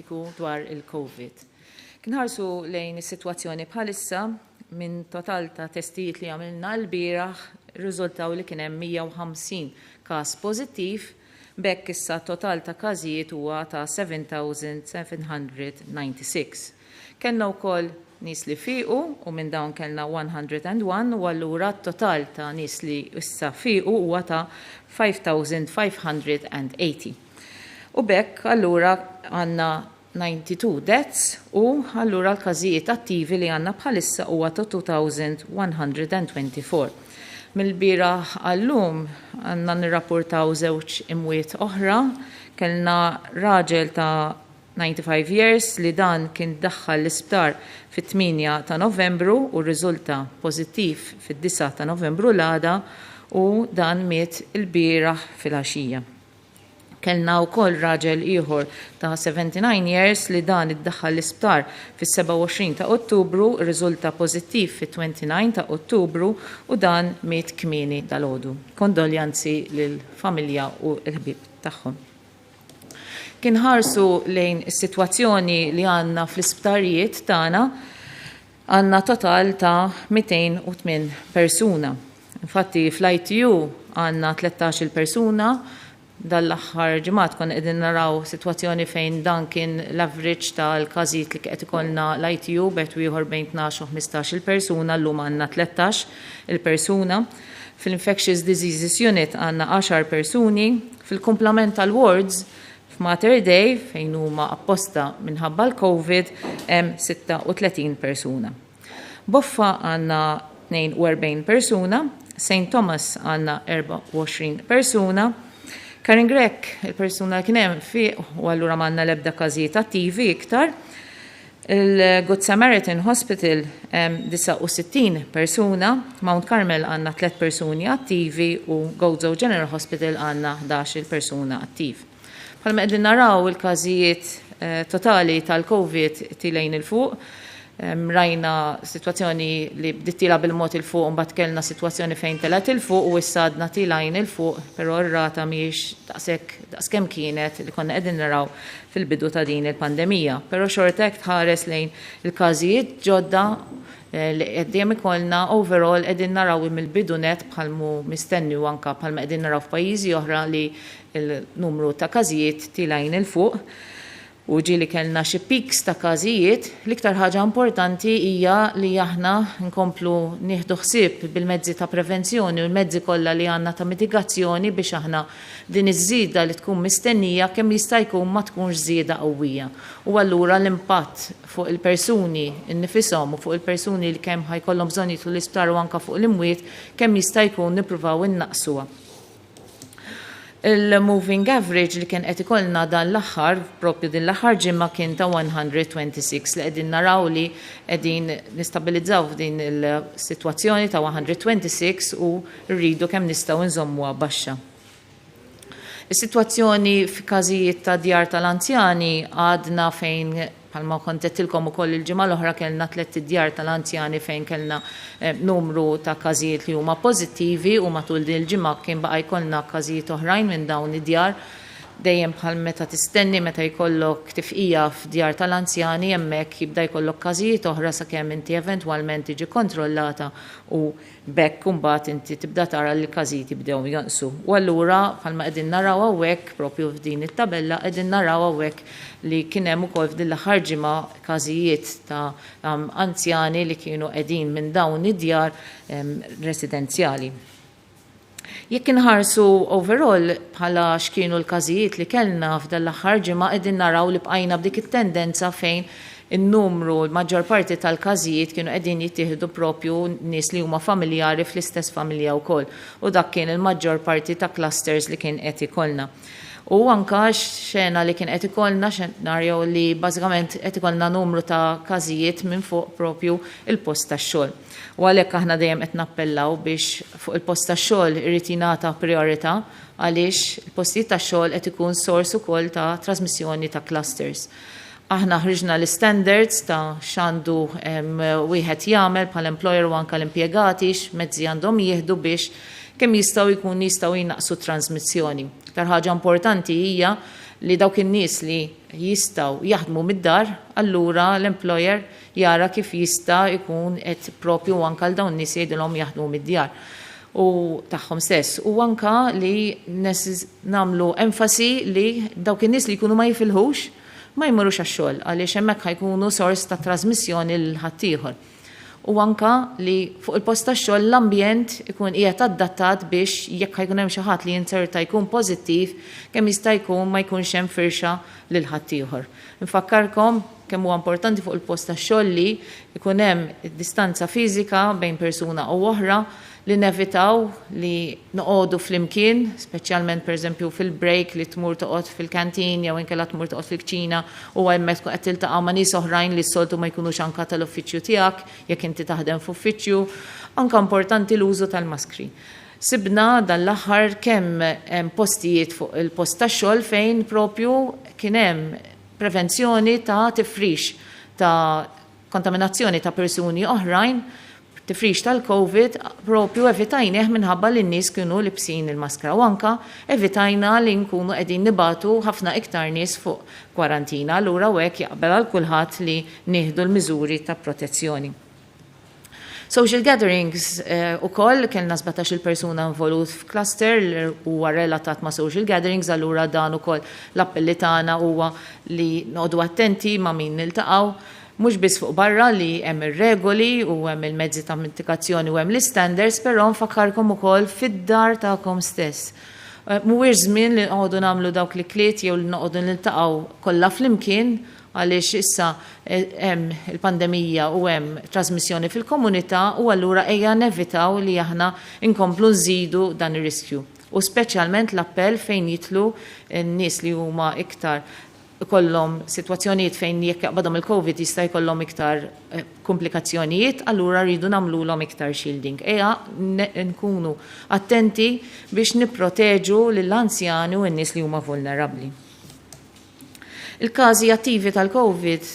statistiku dwar il-COVID. Kinħarsu lejn is-sitwazzjoni bħalissa minn total ta' testijiet li għamilna l-bieraħ riżultaw li kien hemm 150 każ pożittiv, bekk issa total ta' każijiet huwa ta' 7,796. Kellna wkoll nies li fiequ u minn dawn kellna 101 u allura t-total ta' nies li issa fiequ huwa ta' 5,580. U bekk allura għandna 92 deaths u allura l-każijiet attivi li għandna bħalissa huwa ta' 2,124. Mill-bieraħ għallum għandna nirrapportaw żewġ imwiet oħra, kellna raġel ta' 95 years li dan kien daħħal l-isptar fit-8 ta' Novembru u rriżulta pożittiv fid-9 ta' Novembru l-għada u dan miet il-bieraħ fil-għaxija. Kellna wkoll raġel ieħor ta' 79 years li dan iddaħħal l-isptar fis-27 ta' Ottubru, riżulta pożittiv fit-29 ta' Ottubru u dan miet kmieni dal-għodu. Kondoljanzi lill-familja u l-ħbib tagħhom. Kien ħarsu lejn is-sitwazzjoni li għandna fl-isptarijiet tagħna għandna total ta' 208 persuna. Infatti fl-ITU għandna 13 persuna. Dal-aħħar ġimgħat konna qegħdin naraw sitwazzjoni fejn dan kien l-average tal-każijiet li qed ikollna l-ITU bet ieħor bejn 12 u 15 persuna, llum għandna 13 il-persuna. Fil-Infectious Diseases Unit għandna 10 persuni, fil-Complemental Wards f'Mater Dei fejn huma apposta minħabba l-COVID hemm 36 persuna. Boffa għandna 42 persuna, St. Thomas għandna 24 persuna, Karen Grek, il-persuna kien hemm fiq u allura m'għandna l-ebda każijiet attivi iktar. Il-Good Samaritan Hospital 69 persuna, Mount Carmel għandna 3 persuni attivi u Gozo General Hospital għandna 11 persuna attiv. Bħalma qegħdin naraw il-każijiet totali tal-COVID tilejn il-fuq, rajna situazzjoni li bdittila bil-mod il-fuq mbagħad kellna situazzjoni fejn telat il-fuq u issa għadna tilajn il-fuq, però r-rata mhijiex daqskemm kienet li konna qegħdin naraw fil-bidu ta' din il-pandemija. Però xorta hekk tħares lejn il-każijiet ġodda li qegħdin ikollna overall qegħdin naraw mill-bidu net bħalmu mistenni u anke bħalma qegħdin naraw f'pajjiżi oħra li l-numru ta' każijiet tilajn il-fuq. U ġili kellna xi peaks ta' każijiet, l-iktar ħaġa importanti hija li aħna nkomplu nieħdu ħsieb bil-mezzi ta' prevenzjoni u l-mezzi kollha li għandna ta' mitigazzjoni biex aħna din iż-żieda li tkun mistennija kemm jista' jkun ma tkunx żieda qawwija. U allura l-impatt fuq il-persuni innifishom u fuq il-persuni li kemm ħajkollhom bżonn jidħlu l-isptar u anke fuq l-imwiet kemm jista' jkun nippruvaw innaqsuha. Il-moving average li kien qed ikollna dan l-aħħar, propju din l-aħħar ġimma kien ta' 126 li qegħdin naraw li qegħdin nistabilizzaw f'din il-sitwazzjoni ta' 126 u rridu kemm nistgħu nżommuha baxxa. Is-sitwazzjoni f'każijiet ta' djar tal-anzjani għadna fejn bħalma kontettilkom ukoll il-ġimgħa l-oħra kellna 3 djar tal-anzjani fejn kellna numru ta' każijiet li huma pożittivi u matul din il-ġimgħa kien baqa' jkollna każijiet oħrajn minn dawn id-djar. Dejjem bħal meta tistenni meta jkollok tifqija f'djar tal-anzjani hemmhekk jibda jkollok każijiet oħra sakemm inti eventwalment tiġi kontrollata u bekk imbagħad inti tibda tara li l-każijiet jibdew jonqsu. U allura bħalma qegħdin naraw hawnhekk propju f'din it-tabella qegħdin naraw hawnhekk li kien hemm ukoll f'din l-aħħar ġimgħa każijiet ta' anzjani li kienu qegħdin minn dawn id-djar residenzjali. Jekk inħarsu overall bħala x'kienu l-każijiet li kellna f'dan l-aħħar ġimgħa qegħdin naraw li bqajna b'dik it-tendenza fejn in-numru l-maġġor parti tal-każijiet kienu qegħdin jittieħdu propju nies li huma familjari fl-istess familja wkoll u dak kien il-maġġor parti ta' clusters li kien qed ikollna. U anka xena li kien qed ikollna xenarju li bażikament qed ikollna numru ta' każijiet minn fuq propju il-post tax-xogħol. U għalhekk aħna dejjem qed nappellaw biex fuq il-post tax-xogħol irid jingħata priorità għaliex il-postijiet tax-xogħol qed ikun sors ukoll ta' trasmissjoni ta' clusters. Aħna ħriġna l-standards ta' x'għandu wieħed jagħmel bħal employer u anke l-impjegati x'mezzi għandhom jieħdu biex kemm jistgħu jinaqsu trasmissjoni. Iktar ħaġa importanti hija li dawk in-nies li jistgħu jaħdmu mid-dar, allura l-employer jara kif jista' jkun qed propju anke għal dawn nies jgħidilhom jaħdmu mid-djar u tagħhom stess. U anke li nagħmlu enfasi li dawk in-nies li jkunu ma jifilħux ma jmorrux għax-xogħol għaliex hemmhekk ħajkunu sors ta' trasmissjoni lil ħaddieħor. U anke li fuq il-post tax-xogħol l-ambjent ikun qiegħed adattat biex jekk ħajkun hemm xi ħadd li jinserta jkun pożittiv kemm jista' jkun ma jkunx hemm firxa lil ħaddieħor. Infakkarkom kemm huwa importanti fuq il-post tax-xogħol li jkun hemm distanza fiżika bejn persuna u oħra li nevitaw li noqogħdu flimkien, speċjalment pereżempju fil-break li tmur toqgħod fil-kantin jew inkella tmur toqgħod fil-kċina u hemmhekk tkun qed tiltaqa' ma' nies oħrajn li s-soltu ma jkunux anke tal-uffiċċju tiegħek jekk inti taħdem f'uffiċċju. Anke importanti l-użu tal-maskri. Sibna dan l-aħħar kemm hemm postijiet fuq il-post tax-xogħol fejn propju kien hemm prevenzjoni ta' tifrix ta' kontaminazzjoni ta' persuni oħrajn tifrix tal-COVID propju evitajnieh minħabba li n-nies kienu libsin il-maskra u anke evitajna li nkunu qegħdin nibatu ħafna iktar nies fuq kwarantina allura hekk jaqbel għal kulħadd li nieħdu l-miżuri ta' protezzjoni. Social gatherings ukoll kellna 17 persuna involut f'cluster li huwa relatat ma' social gatherings allura dan ukoll l-appelli tagħna huwa li noqogħdu attenti ma' min niltaqgħu mhux biss fuq barra li hemm ir-regoli u hemm il-mezzi ta' mitigazzjoni u hemm l-standards, però nfakkarkom ukoll fid-dar tagħkom stess. Mhuwiex żmien li nqogħdu nagħmlu dawk li kliet jew li noqogħdu niltaqgħu kollha flimkien għaliex issa hemm il-pandemija u hemm trasmissjoni fil-komunità u allura ejja nevitaw li aħna inkomplu nżidu dan ir-riskju. U speċjalment l-appell fejn jitlu n-nies li huma iktar kollhom sitwazzjonijiet fejn jekk jaqbadhom il-COVID jista' jkollhom iktar komplikazzjonijiet, allura rridu nagħmluhom iktar shielding. Ejja nkunu attenti biex nipproteġu lill-anzjani u n-nies li huma vulnerabbli. Il-każi attivi tal-COVID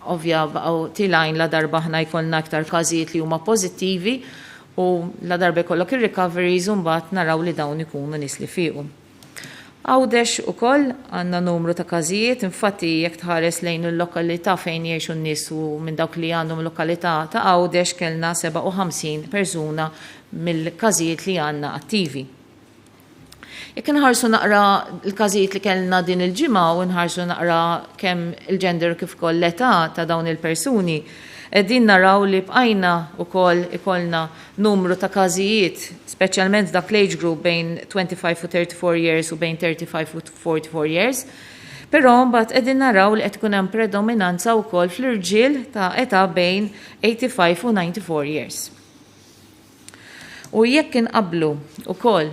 ovvja baqgħu tilajn la darba aħna jkollna iktar każijiet li huma pożittivi u la darba jkollok ir-recoveries u mbagħad naraw li dawn ikunu nies li fiequ. Għawdex ukoll għandna numru ta' każijiet, infatti jekk tħares lejn il-lokalità fejn jgħixu n-nies u minn dawk li għandhom lokalità ta' Għawdex kellna 57 persuna mill-każijiet li għandna attivi. Jekk inħarsu naqra l-każijiet li kellna din il-ġimgħa u nħarsu naqra kemm il-gender kif ukoll l-età ta' dawn il-persuni, qegħdin naraw li bqajna wkoll ikollna numru ta' każijiet, speċjalment dak l-age group bejn 25 u 34 years u bejn 35 u 44 years. Però mbagħad qegħdin naraw li qed tkun hemm predominanza wkoll fl-irġiel ta' età bejn 85 u 94 years. U jekk inqablu wkoll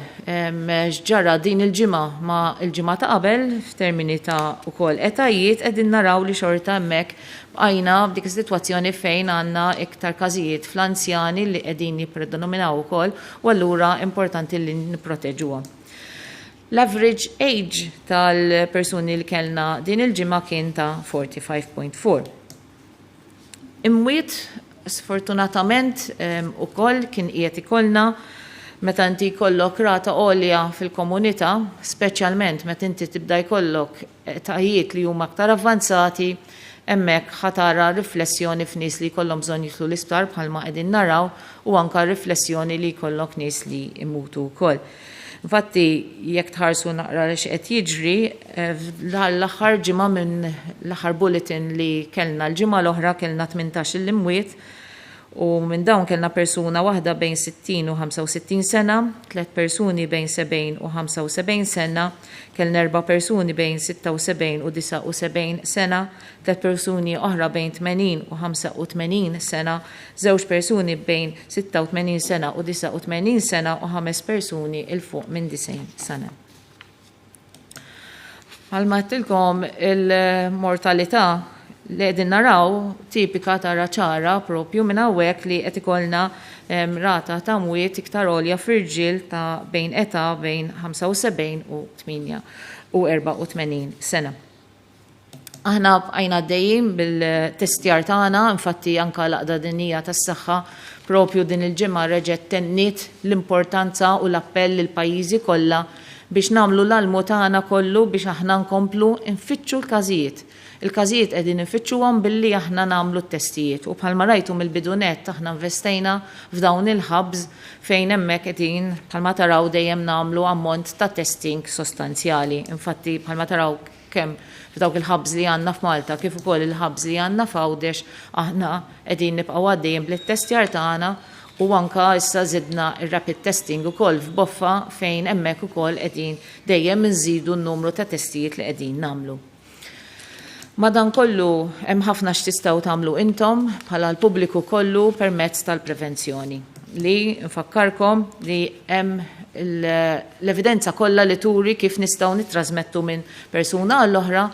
ġara din il-ġimgħa ma' il-ġimgħa ta' qabel f'termini ta' wkoll etajiet qegħdin naraw li xorta hemmhekk bqajna b'dik is-sitwazzjoni fejn għandna iktar każijiet fl-anzjani li qegħdin jippredominaw ukoll u allura importanti li nipproteġuhom. L-average age tal-persuni li kellna din il-ġimgħa kien ta' 45.4. Imwiet sfortunatament ukoll kien qiegħed ikollna meta inti jkollok rata għolja fil-komunità, speċjalment meta inti tibda jkollok etajiet li huma aktar avvanzati, hemmhekk ħatara riflessjoni f'nies li jkollhom bżonn jidħlu l-isptar bħalma qegħdin naraw u anke riflessjoni li jkollok nies li jmutu wkoll. Infatti, jekk tħarsu naqra li x'qed jiġri, l-aħħar ġimgħa minn l-aħħar bulletin li kellna l-ġimgħa l-oħra kellna 18 l-imwiet u minn dawn kellna persuna waħda bejn 60 u 65 sena, 3 persuni bejn 70 u 75 sena, kellna 4 persuni bejn 76 u 79 sena, 3 persuni oħra bejn 80 u 85 sena, 2 persuni bejn 86 sena u 89 sena u 5 persuni il fuq minn 90 sena. Għalmattilkom il-mortalità li qegħdin naraw tipika tara ċara propju minn hawnhekk li qed ikollna rata ta' mwiet iktar għolja f'irġiel ta' bejn età bejn 75 u 84 sena. Aħna bqajna għaddejjin bil-testjar tagħna, infatti anke l-Għaqda Dinjija tas-Saħħa propju din il-ġimgħa reġgħet tenniet l-importanza u l-appell lil pajjiżi kollha biex nagħmlu l-almu tagħna kollu biex aħna nkomplu nfittxu l-każijiet. Il-każijiet qegħdin infittxuhom billi aħna nagħmlu t-testijiet u bħalma rajtu mill-bidunet aħna investejna f'dawn il-hubs fejn hemmhekk qegħdin bħalma taraw dejjem nagħmlu ammont ta' testing sostanzjali. Infatti bħalma taraw kemm f'dawk il-hubs li għandna f'Malta kif ukoll il-hubs li għandna f'Għawdex aħna qegħdin nibqgħu għaddejjem blit-testjar tagħna u anka issa żidna ir-rapid testing ukoll f'Boffa fejn hemmhekk ukoll qegħdin dejjem inżidu n-numru ta' testijiet li qegħdin nagħmlu. Madankollu hemm ħafna x'tistgħu tagħmlu intom bħala l-pubbliku kollu permezz tal-prevenzjoni li nfakkarkom li hemm l-evidenza kollha li turi kif nistgħu nittrażmettu minn persuna għall-oħra.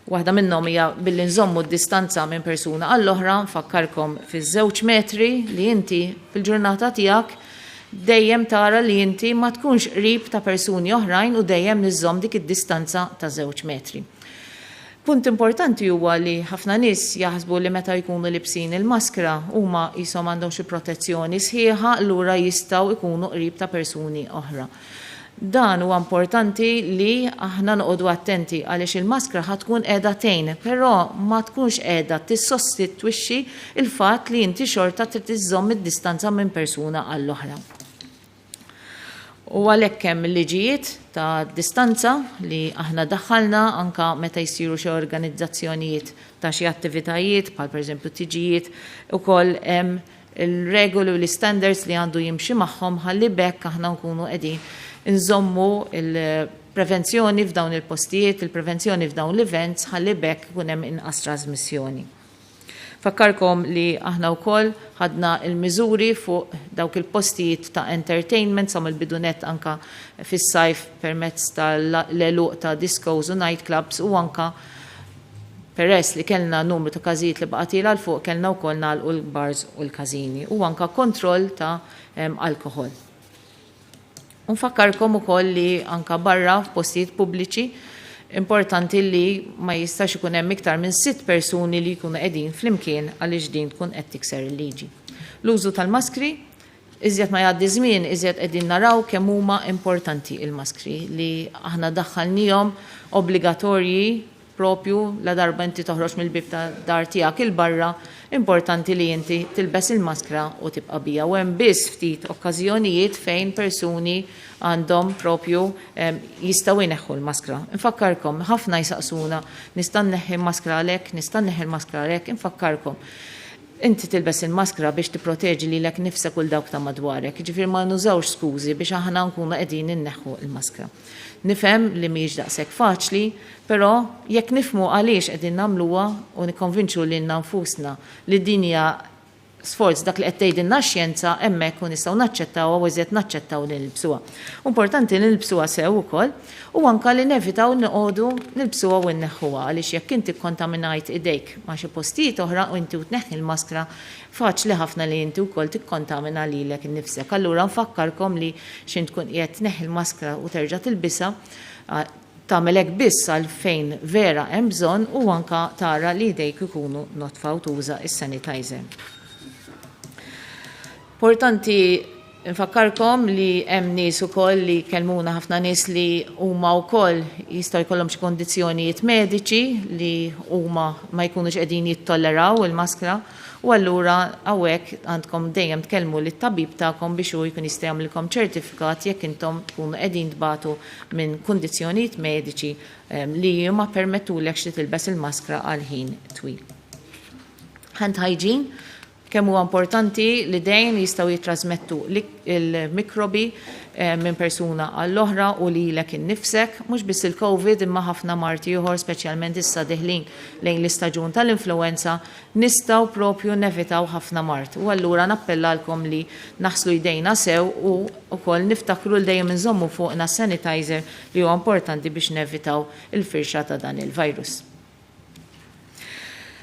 Waħda minnhom hija billi nżommu d-distanza minn persuna għall-oħra, nfakkarkom fiż-2 metri li inti fil-ġurnata tiegħek dejjem tara li inti ma tkunx qrib ta' persuni oħrajn u dejjem niżomm dik id-distanza ta' 2 metri. Punt importanti huwa li ħafna nies jaħsbu li meta jkunu libsin il-maskra huma jisom għandhom xi protezzjoni sħiħa lura jistgħu jkunu qrib ta' persuni oħra. Dan huwa importanti li aħna noqogħdu attenti għaliex il-maskra ħad tkun qiegħda tgħin, però ma tkunx qiegħda tissostitwixxi il-fatt li inti xorta trid iżżomm id-distanza minn persuna għall-oħra. U għalhekk hemm liġijiet ta' distanza li aħna daħħalna anka meta jsiru xi organizzazzjonijiet ta' xi attivitajiet bħal pereżempju tiġijiet ukoll hemm il-regoli u l-standards li għandu jimxi magħhom ħalli bekk aħna nkunu qegħdin inżommu il-prevenzjoni f'dawn il-postijiet, il-prevenzjoni f'dawn l-events ħalli bekk ikun hemm inqas trasmissjoni. Fakkarkom li aħna wkoll ħadna il-miżuri fuq dawk il-postijiet ta' entertainment sa' mill-bidunet anka fis-sajf permezz tal-eluq ta' discos u nightclubs u anka peress li kellna numru ta' każijiet li baqatila l fuq kellna wkoll nagħlqu l-bars u l-każini u anka kontroll ta' alkohol. Nfakkarkom ukoll li anka barra f'postijiet pubbliċi importanti li ma jistax ikun hemm iktar minn 6 persuni li jkunu qegħdin flimkien għaliex din tkun qed tikser il-liġi. L-użu tal-maskri iżjed ma jgħaddi żmien iżjed qegħdin naraw kemm huma importanti il-maskri li aħna daħħalnihom obbligatorji propju la darba inti toħroġ mill-bib ta' dar tiegħek il-barra importanti li inti tilbes il-maskra u tibqa' bija. U hemm biss ftit okkażjonijiet fejn persuni għandhom propju jistgħu jneħħu l-maskra. Infakkarkom, ħafna jsaqsuna nista' nneħħi l-maskra għalhekk, nista' nneħħi l-maskra għalhekk, infakkarkom. Inti tilbes il-maskra biex tipproteġi lilek nifsek u l-dawk ta' madwarek. Ġifier ma nużawx skużi biex aħna nkunu qegħdin inneħħu l-maskra. Nifhem li mhijiex daqshekk faċli, però jekk nifhmu għaliex qegħdin nagħmluha u nikkonvinċu lilna nfusna li din hija sforz dak li qed tgħidilna x-xjenza hemmhekk u nistgħu naċċettawha u iżjed naċċettaw li nilbsuha. Importanti li nilbsuha sew ukoll u anke li nevitaw noqogħdu nilbsuha u nneħħuha għaliex jekk inti kkontaminajt idejk ma' xi postijiet oħra u inti tneħħi l-maskra faċli ħafna li inti wkoll tikkontamina lilek innifsek. Allura nfakkarkom li x'int tkun qiegħed tneħħi l-maskra u terġa' tilbisha tagħmel hekk biss għal fejn vera hemm bżonn u anke tara li jdejk ikunu notfa u tuża is-sanitizer. Importanti nfakkarkom li hemm nies ukoll li kellmuna ħafna nies li huma wkoll jistgħu jkollhom xi kondizzjonijiet mediċi li huma ma jkunux qegħdin jittolleraw il-maskra u allura hawnhekk għandkom dejjem tkellmu lit-tabib tagħkom biex hu jkun jista' jagħmilkom ċertifikat jekk intom tkunu qegħdin tbagħtu minn kundizzjonijiet mediċi li ma permettulek li tilbes il-maskra għal ħin twil. Hand hygiene kemm huwa importanti li dejjem jistgħu jittrażmettu il-mikrobi minn persuna għall-oħra u lilek innifsek, mhux biss il-COVID imma ħafna marti ieħor speċjalment issa deħlin lejn l-istaġun tal-influenza nistgħu propju nevitaw ħafna mart. U allura nappellalkom li naħslu jdejna sew u wkoll niftakru l dejjem inżommu fuqna sanitizer li huwa importanti biex nevitaw il-firxa ta' dan il-virus.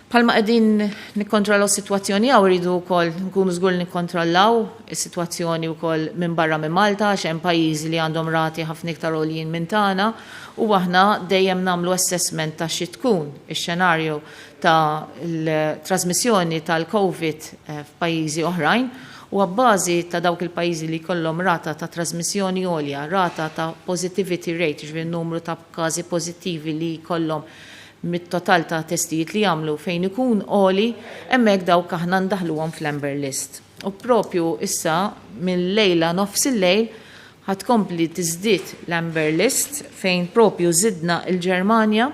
Palma qegħdin nikkontrollaw is-sitwazzjoni hawn rridu wkoll nkunu żgur nikkontrollaw is-sitwazzjoni wkoll minn barra minn Malta għax hemm pajjiżi li għandhom rati ħafna iktar għoljin minn tagħna u aħna dejjem nagħmlu assessment ta' xi tkun ix-xenarju ta' l-trasmissjoni tal-COVID f'pajjiżi oħrajn U għabbażi ta' dawk il-pajjiżi li kollhom rata ta' trasmissjoni għolja, rata ta' positivity rate, ġifieri numru ta' każi pożittivi li kollhom mit-total ta' testijiet li jagħmlu fejn ikun għoli, hemmhekk dawk aħna ndaħluhom fl-Amber List. U propju issa mill-lejla nofs il-lejl ħatkompli tiżdied l-Amber List fejn propju żidna il-Ġermanja,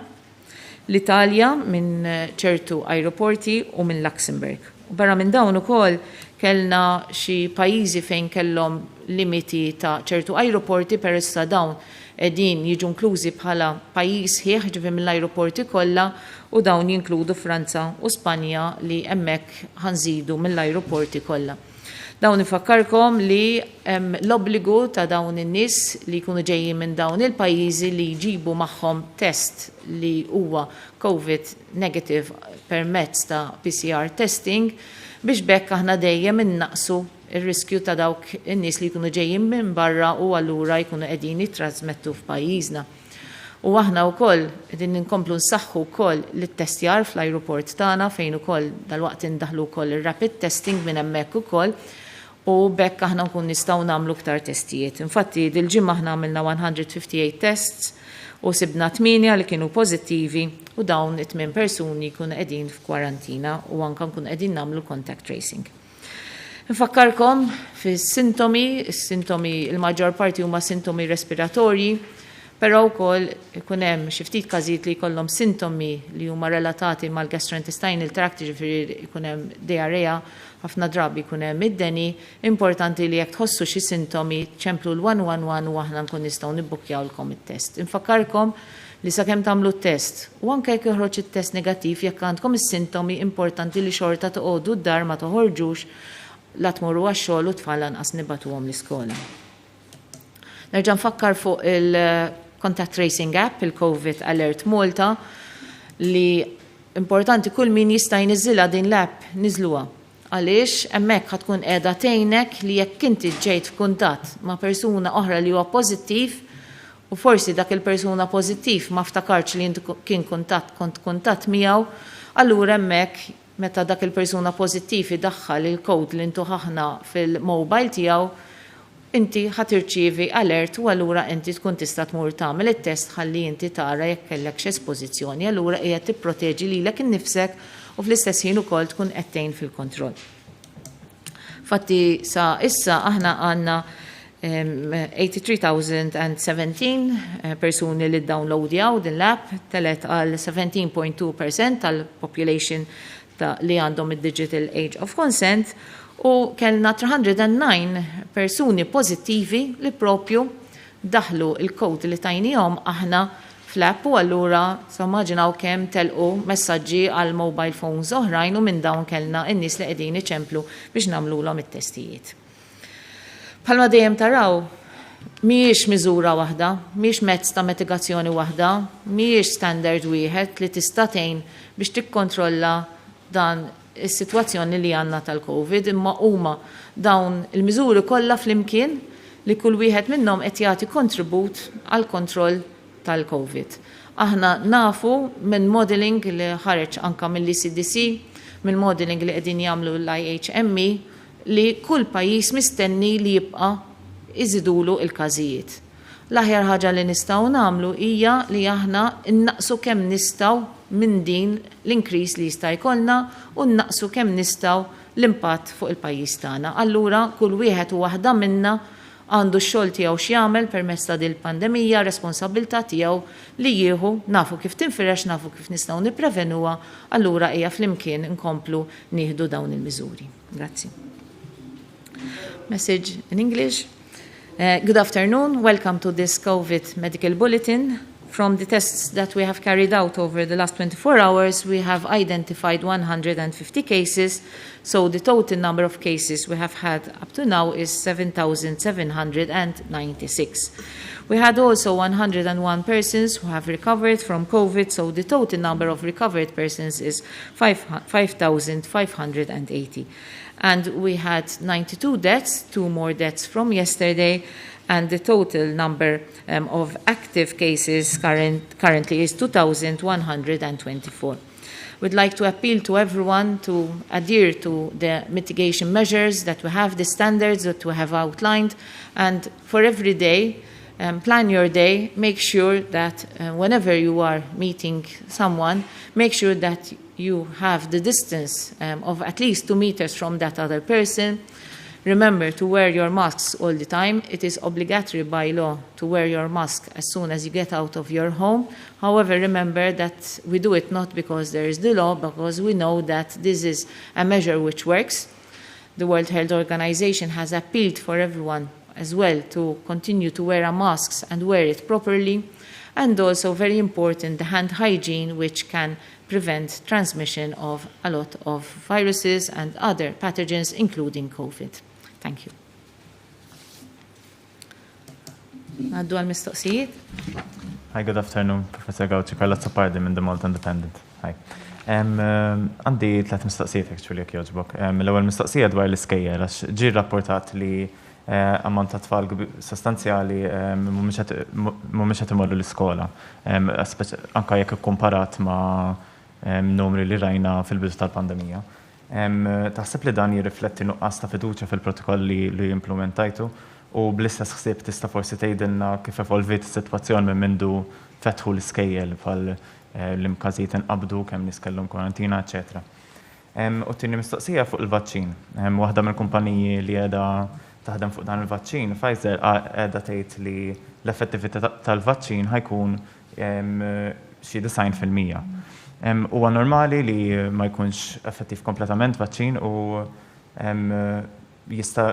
l-Italja minn ċertu ajruporti u minn Luxemburg. Barra minn dawn ukoll kellna xi pajjiżi fejn kellhom limiti ta' ċertu ajruporti peressa dawn qegħdin jiġu inklużi bħala pajjiż ħieħ ġifi mill-ajruporti kollha u dawn jinkludu Franza u Spanja li hemmhekk ħanżidu mill-ajruporti kollha. Dawn ifakkarkom li l-obbligu ta' dawn in-nies li jkunu ġejjin minn dawn il-pajjiżi li jġibu magħhom test li huwa COVID negative permezz ta' PCR testing biex bekk aħna dejjem innaqsu ir-riskju ta' dawk in-nies li jkunu ġejjin minn barra u allura jkunu qegħdin jittrasmettu f'pajjiżna. U aħna wkoll qegħdin inkomplu nsaħħu wkoll lit-testjar fl-ajruport tagħna fejn ukoll dalwaqt indaħlu wkoll ir-rapid testing minn hemmhekk ukoll u bekk aħna nkun nistgħu nagħmlu aktar testijiet. Infatti dil-ġimgħa aħna għamilna 158 tests u sibna 8 li kienu pożittivi u dawn 8 persuni jkunu qegħdin f'kwarantina u anke nkunu qegħdin nagħmlu contact tracing. Nfakkarkom fis-sintomi, is-sintomi il-maġġor parti huma sintomi respiratorji, però wkoll ikun hemm xi ftit każijiet li jkollhom sintomi li huma relatati mal-gastrointestinal tract, ġifieri ikun hemm diarrea, ħafna drabi jkun hemm id-deni, importanti li jekk tħossu xi sintomi ċemplu l-111 u aħna nkun nistgħu nibbukkjawlkom it-test. Infakkarkom li sakemm tagħmlu t-test u anke jekk joħroġ it-test negattiv jekk għandkom is-sintomi importanti li xorta toqgħodu d-dar ma toħorġux la tmorru għax-xogħol u tfal lanqas nibatuhom l-iskola. Nerġa' nfakkar fuq il-Contact Tracing App, il-COVID Alert Malta, li importanti kull min jista' jniżilha din l-app niżluha. Għaliex hemmhekk ħatkun qiegħda tgħinek li jekk inti ġejt f'kuntatt ma' persuna oħra li huwa pożittiv u forsi dak il-persuna pożittiv ma ftakarx li inti kont kuntatt miegħu, allura hemmhekk meta dak il-persuna pożittiv idaħħal il-kod li intu ħaħna fil-mobile tiegħu, inti ħatirċievi alert u allura inti tkun tista' tmur tagħmel it-test ħalli inti tara jekk kellek espożizzjoni, allura qiegħed tipproteġi lilek innifsek u fl-istess ħin ukoll tkun qed tgħin fil-kontroll. Fatti sa issa aħna għandna 83,017 persuni li downloadjaw din l-app, telet għal 17.2% tal-population li għandhom id-digital age of consent u kellna 309 persuni pozittivi li propju daħlu il-kod li tajnijom aħna fl-app u allura sammaġinaw kemm telqu messaġġi għal mobile phones oħrajn u minn dawn kellna n-nies li qegħdin iċemplu biex nagħmluhom it-testijiet. Bħalma dejjem taraw, mhijiex miżura waħda, mhijiex mezz ta' mitigazzjoni waħda, mhijiex standard wieħed li tista' tgħin biex tikkontrolla dan is-sitwazzjoni li għandna tal-COVID, imma huma dawn il-miżuri kollha flimkien li kull wieħed minnhom qed jagħti kontribut għal kontroll tal-COVID. Aħna nafu minn modeling li ħareġ anka mill-ECDC, minn modeling li qegħdin jagħmlu l-IHME, li kull pajjiż mistenni li jibqa' iżidulu il-każijiet. L-aħjar ħaġa li nistgħu nagħmlu hija li aħna innaqsu kemm nistgħu minn din l-inkris li jista' jkollna u naqsu kemm nistgħu l-impatt fuq il-pajjiż tagħna. Allura kull wieħed u waħda minna għandu x-xogħol tiegħu x'jagħmel permezz ta' din il-pandemija, responsabilità tiegħu li jieħu, nafu kif tinfirex, nafu kif nistgħu nipprevenuha, allura hija flimkien inkomplu nieħdu dawn il-miżuri. Grazzi. Message in English. Good afternoon. Welcome to this COVID medical bulletin. From the tests that we have carried out over the last 24 hours, we have identified 150 cases. So the total number of cases we have had up to now is 7,796. We had also 101 persons who have recovered from COVID, so the total number of recovered persons is 5,580. And we had 92 deaths, 2 more deaths from yesterday, and the total number of active cases currently is 2,124. We'd like to appeal to everyone to adhere to the mitigation measures that we have, the standards that we have outlined, and for every day, plan your day, make sure that whenever you are meeting someone, make sure that you have the distance of at least 2 meters from that other person. Remember to wear your masks all the time. It is obligatory by law to wear your mask as soon as you get out of your home. However, remember that we do it not because there is the law, because we know that this is a measure which works. The World Health Organization has appealed for everyone as well to continue to wear our masks and wear it properly. And also, very important, the hand hygiene, which can prevent transmission of a lot of viruses and other pathogens, including COVID. Thank you. Għaddu għal-mistoqsijiet. Hi, good afternoon, Professor Gauci, Carla Zappardi minn The Malta Independent. Hi. Għandi 3 mistoqsijiet, actually, jek joġbok. L-ewwel mistoqsija dwar l-iskejjer, għax ġi rapportat li ammont ta' tfal sostanzjali mhumiex qed imorru l-iskola. Anke jekk ikkumparat ma' numri li rajna fil-bidu tal-pandemija. Taħseb li dan jirrifletti nuqqas ta' fiduċja fil-protokolli li implementajtu u bl-istess ħsieb tista' forsi tgħidilna kif evolvit is-sitwazzjoni minn mindu fetħu l-iskejjel bħal l-imkażijiet inqabdu kemm nies kellhom kwarantina, eċetera. U t-tieni mistoqsija fuq il-vaċċin. Waħda mill-kumpaniji li qiegħda taħdem fuq dan il-vaċċin, Pfizer qiegħda tgħid li l-effettività tal-vaċċin ħajkun xi 90%. Huwa normali li ma jkunx effettiv kompletament vaċċin u jista'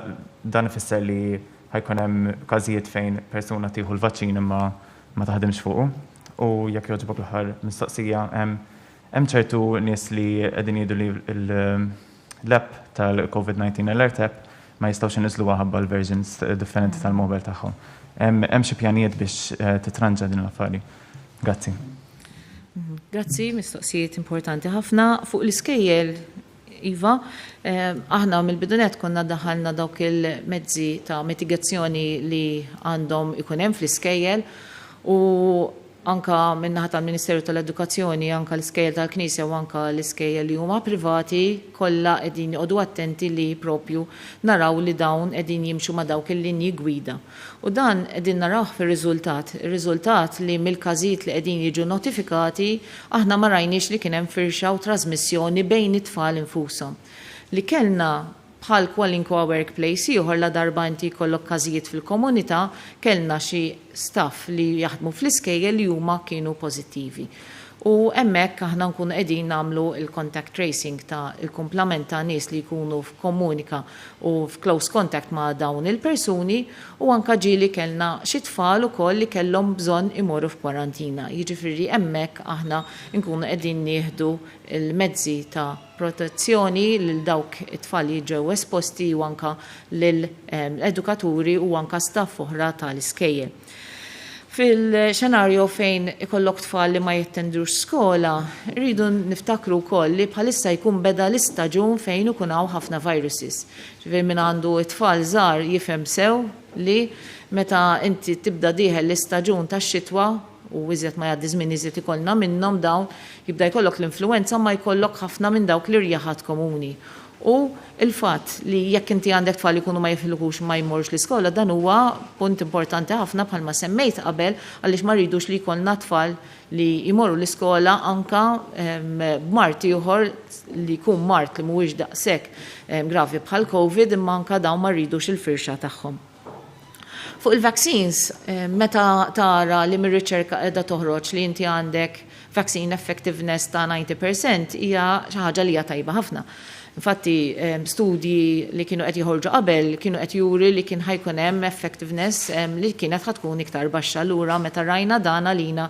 dan ifisser li ħajkun hemm każijiet fejn persuna tieħu l-vaċċin imma ma taħdimx fuqu. U jekk jogħġbok l-aħħar mistoqsija, hemm ċertu nies li qegħdin jgħidu li l-app tal-COVID-19 Alert App ma jistgħux inniżluha ħabba l-versions differenti tal-mobile tagħhom. Hemm xi pjanijiet biex titranġa din l-affari. Grazzi. Grazzi, mistoqsijiet importanti ħafna. Fuq l-iskejjel, Iva, aħna mill-bidunet konna daħalna dawk il-mezzi ta' mitigazzjoni li għandhom ikun hemm fl-iskejjel u anka minnaħa tal-Ministeru tal-Edukazzjoni, anka l-iskejjel tal-Knisja u anka l-iskejjel li huma privati kollha qegħdin joqogħdu attenti li propju naraw li dawn qegħdin jimxu ma' dawk il-linji gwida. U dan qegħdin narawh fir-riżultat. Ir-riżultat li mill-każijiet li qegħdin jiġu notifikati aħna ma rajniex li kien hemm firxa u trasmissjoni bejn it-tfal infushom. Li kellna bħal kwalinkwa workplace ieħor la darba inti jkollok każijiet fil-komunità, kellna xi staff li jaħdmu fl-iskejjel li huma kienu pożittivi. U hemmhekk aħna nkunu qegħdin nagħmlu il-contact tracing ta' il-kumplament ta' nies li jkunu f'komunika u f'close contact ma' dawn il-persuni u anke ġieli kellna xi tfal ukoll li kellhom bżonn imorru f'kwarantina. Jiġifieri hemmhekk aħna nkunu qegħdin nieħdu il-mezzi ta' protezzjoni lil dawk it-tfal li ġew esposti u anke lil edukaturi u anke staff oħra tal-iskejjel. Fil-xenarju fejn ikollok tfal li ma jittendrux skola, rridu niftakru wkoll li bħalissa jkun beda l-istaġun fejn ikun hawn ħafna viruses. Ġifier min għandu t-tfal żgħar jifhem sew li meta inti tibda dieħel l-istaġun tax-xitwa u iżjed ma jgħaddi żmien iżjed ikollna minnhom dawn jibda jkollok l-influenza ma jkollok ħafna minn dawk l-irjaħat komuni. U il-fatt li jekk inti għandek tfal li jkunu ma jifilħux ma jmorx l-iskola dan huwa punt importanti ħafna bħalma semmejt qabel għaliex ma rridux li jkollna tfal li jmorru l-iskola anka b'mart ieħor li jkun mart li mhuwiex daqshekk gravi bħal COVID imma anka dawn ma rridux il-firxa tagħhom. Fuq il-vaccines, meta tara li mir-riċerka qiegħda toħroġ li inti għandek vaccine effectiveness ta' 90% hija xi ħaġa li hija tajba ħafna. Infatti, studji li kienu qed joħorġu qabel kienu qed juri li kien ħajkun hemm effectiveness li kienet ħatkun iktar baxxa lura meta rajna dan għalina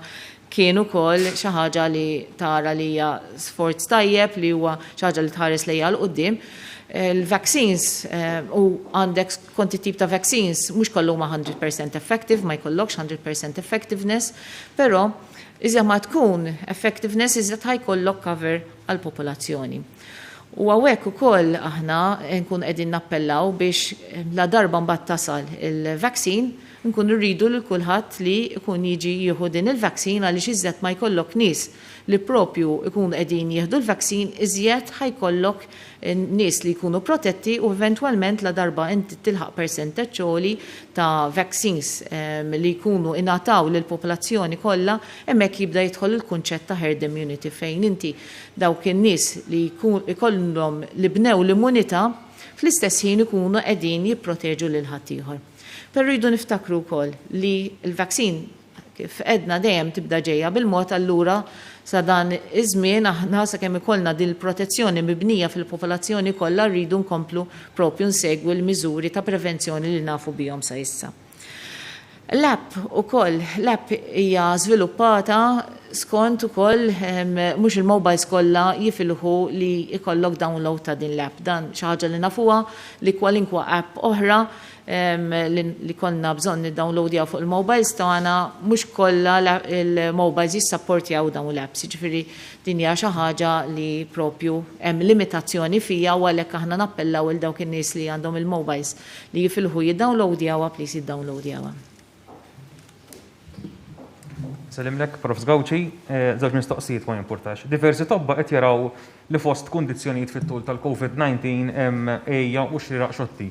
kienu wkoll xi ħaġa li tara li hija sforz tajjeb li huwa xi ħaġa li tħares lejha l quddiem. Il-vaccines u għandek konti tip ta' vaccines mhux kollu ma 100% effective, ma jkollokx 100% effectiveness, però iżda ma tkun effectiveness iżda ħajkollok cover għall-popolazzjoni. U għawek u koll aħna nkun qegħdin nappellaw biex la darba mbagħad tasal il-vaccine nkunu rridu lil kulħadd li jkun jiġi jieħu din il-vaccine għaliex iżjed ma jkollok nies li propju jkunu qegħdin jieħdu l-vaccine iżjed ħajkollok nies li jkunu protetti u eventwalment la darba inti tilħaq percentaġġ għoli ta' vaccines li jkunu ingħataw lil popolazzjoni kollha hemmhekk jibda jidħol il-kunċett ta' herd immunity fejn inti dawk in-nies li jkollhom li bnew l-immunità fl-istess ħin ikunu qegħdin jipproteġu lil ħaddieħor. Però rridu niftakru wkoll li l-vaccine kif edna dejjem tibda ġejja bil-mod allura sa dan iż-żmien aħna sakemm ikollna din il-protezzjoni mibnija fil-popolazzjoni kollha rridu nkomplu propju nsegwu l-miżuri ta' prevenzjoni li nafu bihom sa issa. L-app ukoll, l-app hija żviluppata skont ukoll mhux il-mobiles kollha jifilħu li jkollok download ta' din l-app. Dan xi ħaġa li nafuha li kwalinkwa app oħra li konna bżonn niddownloadjaw fuq il-mobiles tagħna mhux kollha il-mobiles jissapportjaw dawn l-apps. Jiġifieri din hija xi ħaġa li propju hemm limitazzjoni fija u għalhekk aħna nappellaw il dawk in-nies li għandhom il-mobiles li jifilħu jiddownloadjawha please jiddownloadjawha. Salimlek, Prof. Gawċi, żewġ mistoqsijiet ma jimpurtax. Diversi tobba qed jaraw li fost kundizzjonijiet fit-tul tal-COVID-19 hemm ejja u xrieq xotti.